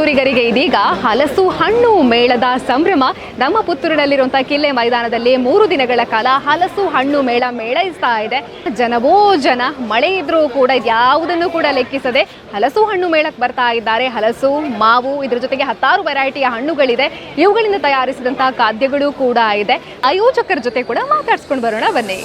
ಪುತ್ತೂರಿಗರಿಗೆ ಇದೀಗ ಹಲಸು ಹಣ್ಣು ಮೇಳದ ಸಂಭ್ರಮ. ನಮ್ಮ ಪುತ್ತೂರಿನಲ್ಲಿರುವಂತಹ ಕಿಲ್ಲೆ ಮೈದಾನದಲ್ಲಿ 3 ದಿನಗಳ ಕಾಲ ಹಲಸು ಹಣ್ಣು ಮೇಳೈಸ್ತಾ ಇದೆ. ಜನವೋ ಜನ, ಮಳೆ ಇದ್ರೂ ಕೂಡ ಯಾವುದನ್ನು ಕೂಡ ಲೆಕ್ಕಿಸದೆ ಹಲಸು ಹಣ್ಣು ಮೇಳಕ್ಕೆ ಬರ್ತಾ ಇದ್ದಾರೆ. ಹಲಸು, ಮಾವು, ಇದ್ರ ಜೊತೆಗೆ 10 ವೆರೈಟಿಯ ಹಣ್ಣುಗಳಿದೆ. ಇವುಗಳಿಂದ ತಯಾರಿಸಿದಂತಹ ಖಾದ್ಯಗಳು ಕೂಡ ಇದೆ. ಆಯೋಜಕರ ಜೊತೆ ಕೂಡ ಮಾತಾಡ್ಸ್ಕೊಂಡು ಬರೋಣ ಬನ್ನಿ.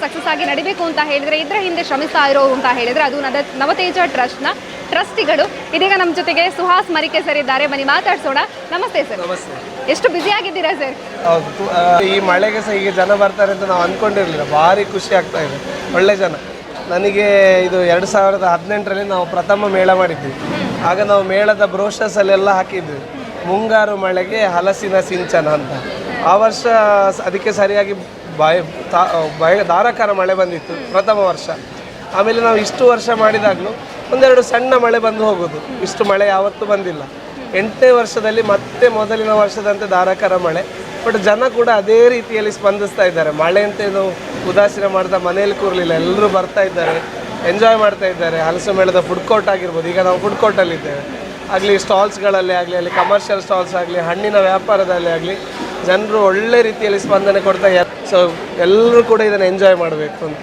ಸಕ್ಸಸ್ ಆಗಿ ನಡಿಬೇಕು ಅಂತ ಹೇಳಿದ್ರೆ ಇದರ ಹಿಂದೆ ಶ್ರಮಿಸ್ತಾ ಇರೋರು ಅಂತ ಹೇಳಿದ್ರೆ ಅದು ನವತೇಜ ಟ್ರಸ್ಟ್ನ ಟ್ರಸ್ಟಿಗಳು. ಇದೀಗ ನಮ್ಮ ಜೊತೆಗೆ ಸುಹಾಸ್ ಮರಿಕೆ ಸರ್ ಇದ್ದಾರೆ. ಬನ್ನಿ ಮಾತಾಡ್ಸೋಣ. ನಮಸ್ತೆ ಸರ್. ನಮಸ್ತೆ. ಎಷ್ಟು ಬ್ಯುಸಿ ಆಗಿದ್ದೀರಾ ಸರ್? ಹೌದು, ಈ ಮಳೆಗೆ ಸಹ ಈಗ ಜನ ಬರ್ತಾರೆ ಅಂತ ನಾವು ಅಂದ್ಕೊಂಡಿರಲಿಲ್ಲ. ಭಾರಿ ಖುಷಿ ಆಗ್ತಾ ಇದೆ, ಒಳ್ಳೆ ಜನ. ನನಗೆ ಇದು 2018ರಲ್ಲಿ ನಾವು ಪ್ರಥಮ ಮೇಳ ಮಾಡಿದ್ವಿ. ಆಗ ನಾವು ಮೇಳದ ಬ್ರೋಷರ್ಸಲ್ಲೆಲ್ಲ ಹಾಕಿದ್ವಿ, ಮುಂಗಾರು ಮಳೆಗೆ ಹಲಸಿನ ಸಿಂಚನ ಅಂತ. ಆ ವರ್ಷ ಅದಕ್ಕೆ ಸರಿಯಾಗಿ ಧಾರಾಕಾರ ಮಳೆ ಬಂದಿತ್ತು ಪ್ರಥಮ ವರ್ಷ. ಆಮೇಲೆ ನಾವು ಇಷ್ಟು ವರ್ಷ ಮಾಡಿದಾಗಲೂ ಒಂದೆರಡು ಸಣ್ಣ ಮಳೆ ಬಂದು ಹೋಗೋದು, ಇಷ್ಟು ಮಳೆ ಯಾವತ್ತೂ ಬಂದಿಲ್ಲ. 8ನೇ ವರ್ಷದಲ್ಲಿ ಮತ್ತೆ ಮೊದಲಿನ ವರ್ಷದಂತೆ ಧಾರಾಕಾರ ಮಳೆ. ಬಟ್ ಜನ ಕೂಡ ಅದೇ ರೀತಿಯಲ್ಲಿ ಸ್ಪಂದಿಸ್ತಾ ಇದ್ದಾರೆ. ಮಳೆ ಅಂತ ಏನು ಉದಾಸೀನ ಮಾಡ್ತಾ ಮನೇಲಿ ಕೂರಲಿಲ್ಲ, ಎಲ್ಲರೂ ಬರ್ತಾ ಇದ್ದಾರೆ, ಎಂಜಾಯ್ ಮಾಡ್ತಾ ಇದ್ದಾರೆ. ಹಲಸು ಮೇಳದ ಫುಡ್ ಕೋರ್ಟ್ ಆಗಿರ್ಬೋದು, ಈಗ ನಾವು ಫುಡ್ ಕೋರ್ಟಲ್ಲಿದ್ದೇವೆ, ಆಗಲಿ ಸ್ಟಾಲ್ಸ್ಗಳಲ್ಲಿ ಆಗಲಿ, ಅಲ್ಲಿ ಕಮರ್ಷಿಯಲ್ ಸ್ಟಾಲ್ಸ್ ಆಗಲಿ, ಹಣ್ಣಿನ ವ್ಯಾಪಾರದಲ್ಲಿ ಆಗಲಿ ಜನರು ಒಳ್ಳೆ ರೀತಿಯಲ್ಲಿ ಸ್ಪಂದನೆ ಕೊಡ್ತಾ ಇದ್ದಾರೆ. ಸೊ ಎಲ್ಲರೂ ಕೂಡ ಇದನ್ನು ಎಂಜಾಯ್ ಮಾಡಬೇಕು ಅಂತ.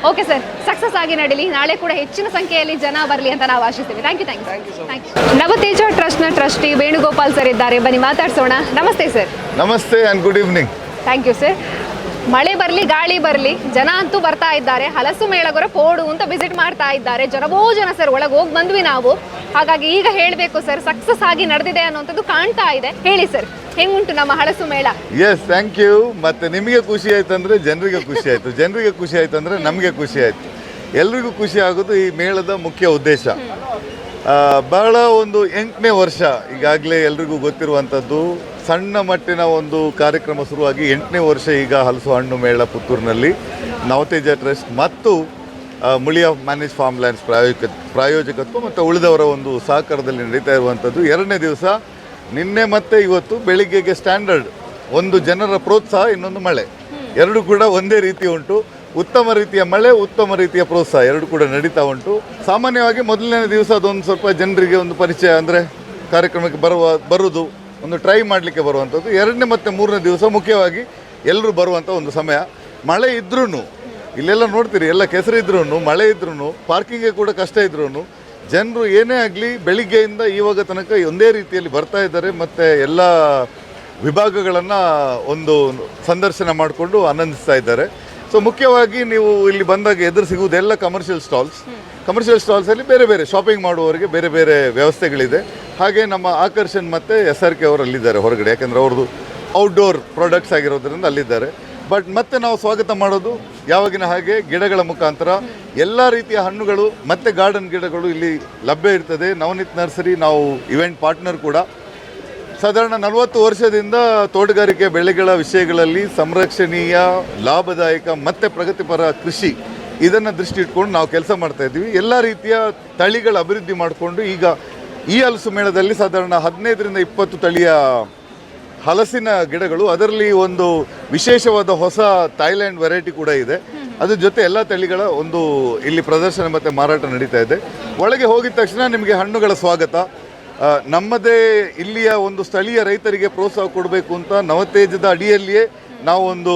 ಓಕೆ ಸರ್, ಸಕ್ಸಸ್ ಆಗಿ ನಡೀಲಿ. ನಾಳೆ ಕೂಡ ಹೆಚ್ಚಿನ ಸಂಖ್ಯೆಯಲ್ಲಿ ಜನ ಬರಲಿ ಅಂತ ನಾವು ಆಶಿಸ್ತೀವಿ. Thank you. ನವತೇಜ ಟ್ರಸ್ಟ್ನ ಟ್ರಸ್ಟಿ ವೇಣುಗೋಪಾಲ್ ಸರ್ ಇದ್ದಾರೆ. ಬನ್ನಿ ಮಾತಾಡ್ಸೋಣ. ನಮಸ್ತೆ ಸರ್. ನಮಸ್ತೆ and good evening. Thank you sir. ಮಳೆ ಬರಲಿ ಗಾಳಿ ಬರಲಿ, ಜನ ಅಂತೂ ಬರ್ತಾ ಇದ್ದಾರೆ. ಹಲಸು ಮೇಳಗರ ಪೋಡು ಅಂತ ವಿಸಿಟ್ ಮಾಡ್ತಾ ಇದ್ದಾರೆ. ಜನವೋ ಜನ ಸರ್. ಒಳಗೆ ಹೋಗಿ ಬಂದ್ವಿ ನಾವು. ಹಾಗಾಗಿ ಈಗ ಹೇಳಬೇಕು ಸರ್, ಸಕ್ಸಸ್ ಆಗಿ ನಡೆದಿದೆ ಅನ್ನೋಂಥದ್ದು ಕಾಣ್ತಾ ಇದೆ. ಹೇಳಿ ಸರ್, ಹೆಂಗುಂಟು ನಮ್ಮ ಹಲಸು ಮೇಳ? Yes, thank you. ಮತ್ತೆ ನಿಮಗೆ ಖುಷಿ ಆಯ್ತು ಅಂದರೆ ಜನರಿಗೆ ಖುಷಿ ಆಯಿತು, ಜನರಿಗೆ ಖುಷಿ ಆಯ್ತು ಅಂದರೆ ನಮಗೆ ಖುಷಿ ಆಯಿತು. ಎಲ್ರಿಗೂ ಖುಷಿ ಆಗೋದು ಈ ಮೇಳದ ಮುಖ್ಯ ಉದ್ದೇಶ. ಬಹಳ ಒಂದು 8ನೇ ವರ್ಷ ಈಗಾಗಲೇ ಎಲ್ರಿಗೂ ಗೊತ್ತಿರುವಂಥದ್ದು. ಸಣ್ಣ ಮಟ್ಟಿನ ಒಂದು ಕಾರ್ಯಕ್ರಮ ಶುರುವಾಗಿ 8ನೇ ವರ್ಷ ಈಗ ಹಲಸು ಹಣ್ಣು ಮೇಳ ಪುತ್ತೂರಿನಲ್ಲಿ ನವತೇಜ ಟ್ರಸ್ಟ್ ಮತ್ತು ಮುಳಿಯ ಮ್ಯಾನೇಜ್ ಫಾರ್ಮ್ ಲ್ಯಾಂಡ್ಸ್ ಪ್ರಾಯೋಜಕತ್ವ ಮತ್ತು ಉಳಿದವರ ಒಂದು ಸಹಕಾರದಲ್ಲಿ ನಡೀತಾ ಇರುವಂಥದ್ದು 2ನೇ ದಿವಸ. ನಿನ್ನೆ ಮತ್ತು ಇವತ್ತು ಬೆಳಿಗ್ಗೆಗೆ ಸ್ಟ್ಯಾಂಡರ್ಡ್, ಒಂದು ಜನರ ಪ್ರೋತ್ಸಾಹ, ಇನ್ನೊಂದು ಮಳೆ, ಎರಡು ಕೂಡ ಒಂದೇ ರೀತಿ ಉಂಟು. ಉತ್ತಮ ರೀತಿಯ ಮಳೆ, ಉತ್ತಮ ರೀತಿಯ ಪ್ರೋತ್ಸಾಹ ಎರಡು ಕೂಡ ನಡೀತಾ ಉಂಟು. ಸಾಮಾನ್ಯವಾಗಿ ಮೊದಲನೇ ದಿವಸ ಅದೊಂದು ಸ್ವಲ್ಪ ಜನರಿಗೆ ಒಂದು ಪರಿಚಯ, ಅಂದರೆ ಕಾರ್ಯಕ್ರಮಕ್ಕೆ ಬರುವುದು, ಒಂದು ಟ್ರೈ ಮಾಡಲಿಕ್ಕೆ ಬರುವಂಥದ್ದು. 2ನೇ ಮತ್ತು 3ನೇ ದಿವಸ ಮುಖ್ಯವಾಗಿ ಎಲ್ಲರೂ ಬರುವಂಥ ಒಂದು ಸಮಯ. ಮಳೆ ಇದ್ರೂ, ಇಲ್ಲೆಲ್ಲ ನೋಡ್ತೀರಿ, ಎಲ್ಲ ಕೆಸರಿದ್ರೂ, ಮಳೆ ಇದ್ರೂ, ಪಾರ್ಕಿಂಗ್ಗೆ ಕೂಡ ಕಷ್ಟ ಇದ್ರೂ ಜನರು ಏನೇ ಆಗಲಿ ಬೆಳಿಗ್ಗೆಯಿಂದ ಇವಾಗ ತನಕ ಒಂದೇ ರೀತಿಯಲ್ಲಿ ಬರ್ತಾ ಇದ್ದಾರೆ. ಮತ್ತು ಎಲ್ಲ ವಿಭಾಗಗಳನ್ನು ಒಂದು ಸಂದರ್ಶನ ಮಾಡಿಕೊಂಡು ಆನಂದಿಸ್ತಾ ಇದ್ದಾರೆ. ಸೊ ಮುಖ್ಯವಾಗಿ ನೀವು ಇಲ್ಲಿ ಬಂದಾಗ ಎದುರು ಸಿಗುವುದೆಲ್ಲ ಕಮರ್ಷಿಯಲ್ ಸ್ಟಾಲ್ಸಲ್ಲಿ ಬೇರೆ ಬೇರೆ ಶಾಪಿಂಗ್ ಮಾಡುವವರಿಗೆ ಬೇರೆ ಬೇರೆ ವ್ಯವಸ್ಥೆಗಳಿದೆ. ಹಾಗೆ ನಮ್ಮ ಆಕರ್ಷಣ್ ಮತ್ತು SRK ಅವರು ಅಲ್ಲಿದ್ದಾರೆ ಹೊರಗಡೆ, ಯಾಕೆಂದರೆ ಅವ್ರದ್ದು ಔಟ್ಡೋರ್ ಪ್ರಾಡಕ್ಟ್ಸ್ ಆಗಿರೋದ್ರಿಂದ ಅಲ್ಲಿದ್ದಾರೆ. ಬಟ್ ಮತ್ತೆ ನಾವು ಸ್ವಾಗತ ಮಾಡೋದು ಯಾವಾಗಿನ ಹಾಗೆ ಗಿಡಗಳ ಮುಖಾಂತರ. ಎಲ್ಲ ರೀತಿಯ ಹಣ್ಣುಗಳು ಮತ್ತು ಗಾರ್ಡನ್ ಗಿಡಗಳು ಇಲ್ಲಿ ಲಭ್ಯ ಇರ್ತದೆ. ನವನೀತ್ ನರ್ಸರಿ ನಾವು ಇವೆಂಟ್ ಪಾರ್ಟ್ನರ್ ಕೂಡ. ಸಾಧಾರಣ 40 ವರ್ಷದಿಂದ ತೋಟಗಾರಿಕೆ ಬೆಳೆಗಳ ವಿಷಯಗಳಲ್ಲಿ ಸಂರಕ್ಷಣೀಯ, ಲಾಭದಾಯಕ ಮತ್ತು ಪ್ರಗತಿಪರ ಕೃಷಿ ಇದನ್ನು ದೃಷ್ಟಿ ಇಟ್ಕೊಂಡು ನಾವು ಕೆಲಸ ಮಾಡ್ತಾಯಿದ್ದೀವಿ. ಎಲ್ಲ ರೀತಿಯ ತಳಿಗಳ ಅಭಿವೃದ್ಧಿ ಮಾಡಿಕೊಂಡು ಈಗ ಈ ಹಲಸು ಮೇಳದಲ್ಲಿ ಸಾಧಾರಣ 15ರಿಂದ 20 ತಳಿಯ ಹಲಸಿನ ಗಿಡಗಳು, ಅದರಲ್ಲಿ ಒಂದು ವಿಶೇಷವಾದ ಹೊಸ ಥಾಯ್ಲ್ಯಾಂಡ್ ವೆರೈಟಿ ಕೂಡ ಇದೆ. ಅದ್ರ ಜೊತೆ ಎಲ್ಲ ತಳಿಗಳ ಒಂದು ಇಲ್ಲಿ ಪ್ರದರ್ಶನ ಮತ್ತು ಮಾರಾಟ ನಡೀತಾ ಇದೆ. ಒಳಗೆ ಹೋಗಿದ ತಕ್ಷಣ ನಿಮಗೆ ಹಣ್ಣುಗಳ ಸ್ವಾಗತ. ನಮ್ಮದೇ ಇಲ್ಲಿಯ ಒಂದು ಸ್ಥಳೀಯ ರೈತರಿಗೆ ಪ್ರೋತ್ಸಾಹ ಕೊಡಬೇಕು ಅಂತ ನವತೇಜದ ಅಡಿಯಲ್ಲಿಯೇ ನಾವು ಒಂದು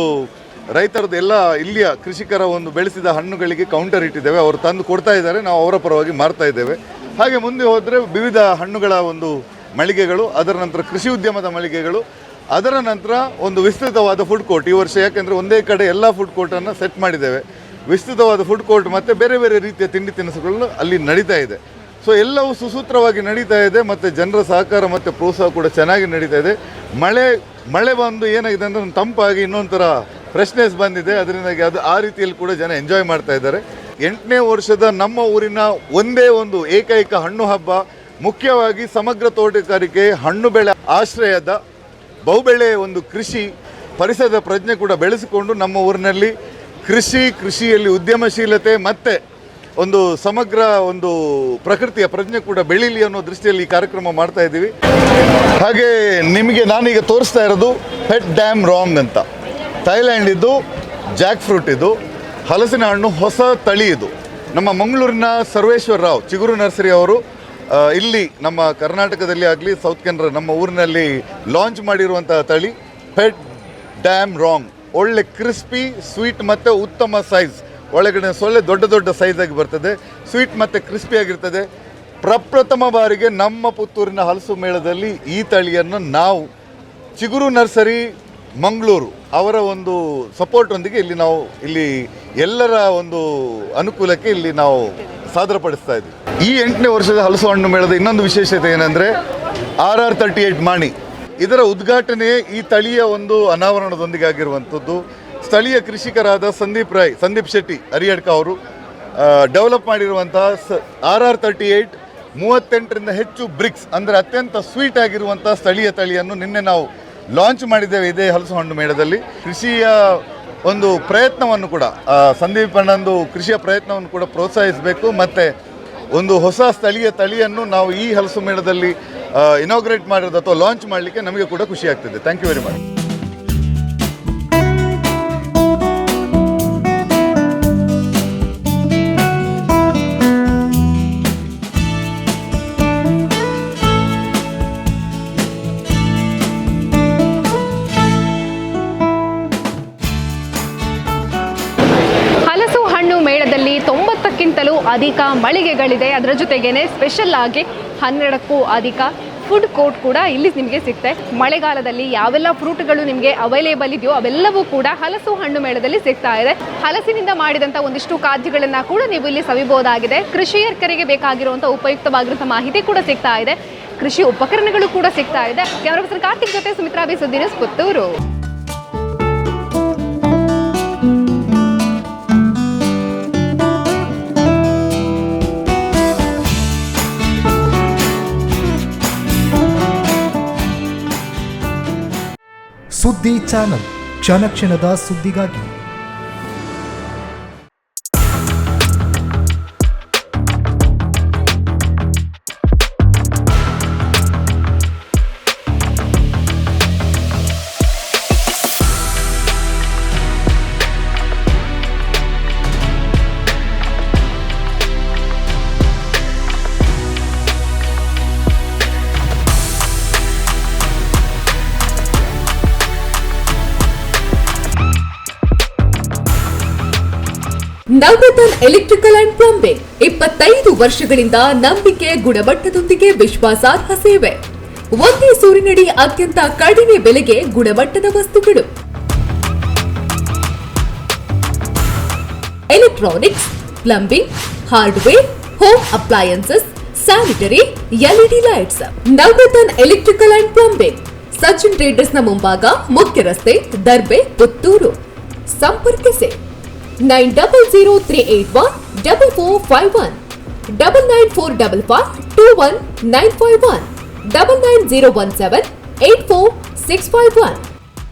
ರೈತರದ್ದು ಎಲ್ಲ ಇಲ್ಲಿಯ ಕೃಷಿಕರ ಒಂದು ಬೆಳೆಸಿದ ಹಣ್ಣುಗಳಿಗೆ ಕೌಂಟರ್ ಇಟ್ಟಿದ್ದೇವೆ. ಅವರು ತಂದು ಕೊಡ್ತಾ ಇದ್ದಾರೆ, ನಾವು ಅವರ ಪರವಾಗಿ ಮಾರ್ತಾ ಇದ್ದೇವೆ. ಹಾಗೆ ಮುಂದೆ ಹೋದರೆ ವಿವಿಧ ಹಣ್ಣುಗಳ ಒಂದು ಮಳಿಗೆಗಳು, ಅದರ ನಂತರ ಕೃಷಿ ಉದ್ಯಮದ ಮಳಿಗೆಗಳು, ಅದರ ನಂತರ ಒಂದು ವಿಸ್ತೃತವಾದ ಫುಡ್ ಕೋರ್ಟ್ ಈ ವರ್ಷ. ಯಾಕೆಂದರೆ ಒಂದೇ ಕಡೆ ಎಲ್ಲ ಫುಡ್ ಕೋರ್ಟನ್ನು ಸೆಟ್ ಮಾಡಿದ್ದೇವೆ. ವಿಸ್ತೃತವಾದ ಫುಡ್ ಕೋರ್ಟ್ ಮತ್ತು ಬೇರೆ ಬೇರೆ ರೀತಿಯ ತಿಂಡಿ ತಿನಿಸುಗಳು ಅಲ್ಲಿ ನಡೀತಾ ಇದೆ. ಸೊ ಎಲ್ಲವೂ ಸುಸೂತ್ರವಾಗಿ ನಡೀತಾ ಇದೆ ಮತ್ತು ಜನರ ಸಹಕಾರ ಮತ್ತು ಪ್ರೋತ್ಸಾಹ ಕೂಡ ಚೆನ್ನಾಗಿ ನಡೀತಾ ಇದೆ. ಮಳೆ ಬಂದು ಏನಾಗಿದೆ ಅಂದರೆ ತಂಪಾಗಿ ಇನ್ನೊಂಥರ ಫ್ರೆಶ್ನೆಸ್ ಬಂದಿದೆ. ಅದರಿಂದಾಗಿ ಅದು ಆ ರೀತಿಯಲ್ಲಿ ಕೂಡ ಜನ ಎಂಜಾಯ್ ಮಾಡ್ತಾ ಇದ್ದಾರೆ. 8ನೇ ವರ್ಷದ ನಮ್ಮ ಊರಿನ ಒಂದೇ ಒಂದು ಏಕೈಕ ಹಣ್ಣು ಹಬ್ಬ ಮುಖ್ಯವಾಗಿ ಸಮಗ್ರ ತೋಟಗಾರಿಕೆ, ಹಣ್ಣು ಬೆಳೆ ಆಶ್ರಯದ ಬಹುಬೆಳೆ ಒಂದು ಕೃಷಿ, ಪರಿಸರದ ಪ್ರಜ್ಞೆ ಕೂಡ ಬೆಳೆಸಿಕೊಂಡು ನಮ್ಮ ಊರಿನಲ್ಲಿ ಕೃಷಿಯಲ್ಲಿ ಉದ್ಯಮಶೀಲತೆ ಮತ್ತು ಒಂದು ಸಮಗ್ರ ಒಂದು ಪ್ರಕೃತಿಯ ಪ್ರಜ್ಞೆ ಕೂಡ ಬೆಳೀಲಿ ಅನ್ನೋ ದೃಷ್ಟಿಯಲ್ಲಿ ಈ ಕಾರ್ಯಕ್ರಮ ಮಾಡ್ತಾ ಇದ್ದೀವಿ. ಹಾಗೆ ನಿಮಗೆ ನಾನೀಗ ತೋರಿಸ್ತಾ ಇರೋದು ಪೆಟ್ ಡ್ಯಾಮ್ ರಾಂಗ್ ಅಂತ. ಥೈಲ್ಯಾಂಡ್ ಇದು, ಜಾಕ್ ಫ್ರೂಟ್ ಇದು, ಹಲಸಿನ ಹಣ್ಣು ಹೊಸ ತಳಿ ಇದು. ನಮ್ಮ ಮಂಗಳೂರಿನ ಸರ್ವೇಶ್ವರ ರಾವ್ ಚಿಗುರು ನರ್ಸರಿ ಅವರು ಇಲ್ಲಿ ನಮ್ಮ ಕರ್ನಾಟಕದಲ್ಲಿ ಆಗಲಿ ಸೌತ್ ಕೆನರಾ ನಮ್ಮ ಊರಿನಲ್ಲಿ ಲಾಂಚ್ ಮಾಡಿರುವಂತಹ ತಳಿ ಪೆಟ್ ಡ್ಯಾಮ್ ರಾಂಗ್. ಒಳ್ಳೆ ಕ್ರಿಸ್ಪಿ, ಸ್ವೀಟ್ ಮತ್ತು ಉತ್ತಮ ಸೈಜ್, ಒಳಗಡೆ ಸೊಳ್ಳೆ ದೊಡ್ಡ ದೊಡ್ಡ ಸೈಜಾಗಿ ಬರ್ತದೆ, ಸ್ವೀಟ್ ಮತ್ತು ಕ್ರಿಸ್ಪಿಯಾಗಿರ್ತದೆ. ಪ್ರಪ್ರಥಮ ಬಾರಿಗೆ ನಮ್ಮ ಪುತ್ತೂರಿನ ಹಲಸು ಮೇಳದಲ್ಲಿ ಈ ತಳಿಯನ್ನು ನಾವು ಚಿಗುರು ನರ್ಸರಿ ಮಂಗಳೂರು ಅವರ ಒಂದು ಸಪೋರ್ಟೊಂದಿಗೆ ಇಲ್ಲಿ ಎಲ್ಲರ ಒಂದು ಅನುಕೂಲಕ್ಕೆ ಇಲ್ಲಿ ನಾವು ಸಾದರಪಡಿಸ್ತಾ ಇದ್ದೀವಿ. ಈ 8ನೇ ವರ್ಷದ ಹಲಸು ಹಣ್ಣು ಮೇಳದ ಇನ್ನೊಂದು ವಿಶೇಷತೆ ಏನಂದರೆ RR38 ಮಾಣಿ, ಇದರ ಉದ್ಘಾಟನೆ ಈ ತಳಿಯ ಒಂದು ಅನಾವರಣದೊಂದಿಗೆ ಆಗಿರುವಂಥದ್ದು. ಸ್ಥಳೀಯ ಕೃಷಿಕರಾದ ಸಂದೀಪ್ ಶೆಟ್ಟಿ ಅರಿಯಡ್ಕ ಅವರು ಡೆವಲಪ್ ಮಾಡಿರುವಂತಹ RR38 38ರಿಂದ ಹೆಚ್ಚು ಬ್ರಿಕ್ಸ್ ಅಂದರೆ ಅತ್ಯಂತ ಸ್ವೀಟ್ ಆಗಿರುವಂಥ ಸ್ಥಳೀಯ ತಳಿಯನ್ನು ನಿನ್ನೆ ನಾವು ಲಾಂಚ್ ಮಾಡಿದ್ದೇವೆ ಇದೇ ಹಲಸು ಹಣ್ಣು ಮೇಳದಲ್ಲಿ. ಕೃಷಿಯ ಒಂದು ಪ್ರಯತ್ನವನ್ನು ಕೂಡ ಸಂದೀಪ್ ಅಣ್ಣಂದು ಕೃಷಿಯ ಪ್ರಯತ್ನವನ್ನು ಕೂಡ ಪ್ರೋತ್ಸಾಹಿಸಬೇಕು ಮತ್ತು ಒಂದು ಹೊಸ ಸ್ಥಳೀಯ ತಳಿಯನ್ನು ನಾವು ಈ ಹಲಸು ಮೇಳದಲ್ಲಿ ಇನಾಗ್ರೇಟ್ ಮಾಡಿರೋದು ಅಥವಾ ಲಾಂಚ್ ಮಾಡಲಿಕ್ಕೆ ನಮಗೆ ಕೂಡ ಖುಷಿ ಆಗ್ತಿದೆ. Thank you very much. ಹಲಸು ಹಣ್ಣು ಮೇಳದಲ್ಲಿ 90ಕ್ಕಿಂತಲೂ ಅಧಿಕ ಮಳಿಗೆಗಳಿದೆ. ಅದರ ಜೊತೆಗೇನೆ ಸ್ಪೆಷಲ್ ಆಗಿ 12ಕ್ಕೂ ಅಧಿಕ ಫುಡ್ ಕೋರ್ಟ್ ಕೂಡ ಇಲ್ಲಿ ನಿಮಗೆ ಸಿಗ್ತದೆ. ಮಳೆಗಾಲದಲ್ಲಿ ಯಾವೆಲ್ಲ ಫ್ರೂಟ್ಗಳು ನಿಮಗೆ ಅವೈಲೇಬಲ್ ಇದೆಯೋ ಅವೆಲ್ಲವೂ ಕೂಡ ಹಲಸು ಹಣ್ಣು ಮೇಳದಲ್ಲಿ ಸಿಗ್ತಾ ಇದೆ. ಹಲಸಿನಿಂದ ಮಾಡಿದಂಥ ಒಂದಿಷ್ಟು ಖಾದ್ಯಗಳನ್ನು ಕೂಡ ನೀವು ಇಲ್ಲಿ ಸವಿಬಹುದಾಗಿದೆ. ಕೃಷಿಕರಿಗೆ ಬೇಕಾಗಿರುವಂಥ ಉಪಯುಕ್ತವಾಗಿರುವಂಥ ಮಾಹಿತಿ ಕೂಡ ಸಿಗ್ತಾ ಇದೆ. ಕೃಷಿ ಉಪಕರಣಗಳು ಕೂಡ ಸಿಗ್ತಾ ಇದೆ. ಕ್ಯಾಮರಾ ಪರ್ಸನ್ ಕಾರ್ತಿಕ್ ಜೊತೆ ಸುಮಿತ್ರಾ ಬಿ, ಸುದ್ದಿ ನ್ಯೂಸ್, ಪುತ್ತೂರು. ಸುದ್ದಿ ಚಾನಲ್, ಕ್ಷಣ ಕ್ಷಣದ ಸುದ್ದಿಗಾಗಿ. ನವರತ್ನ ಎಲೆಕ್ಟ್ರಿಕಲ್ ಅಂಡ್ ಪ್ಲಂಬಿಂಗ್ 25 ವರ್ಷಗಳಿಂದ ನಂಬಿಕೆ, ಗುಣಮಟ್ಟದೊಂದಿಗೆ ವಿಶ್ವಾಸಾರ್ಹ ಸೇವೆ. ಒಂದೇ ಸೂರಿನಡಿ ಅತ್ಯಂತ ಕಡಿಮೆ ಬೆಲೆಗೆ ಗುಣಮಟ್ಟದ ವಸ್ತುಗಳು. Electronics, plumbing, hardware, home appliances, sanitary, LED lights. Navaratna electrical and plumbing, Sachin traders ನ ಮುಂಭಾಗ, ಮುಖ್ಯ ರಸ್ತೆ, ದರ್ಬೆ, ಪುತ್ತೂರು. ಸಂಪರ್ಕಿಸಿ 9003814451 9945521951 990178461.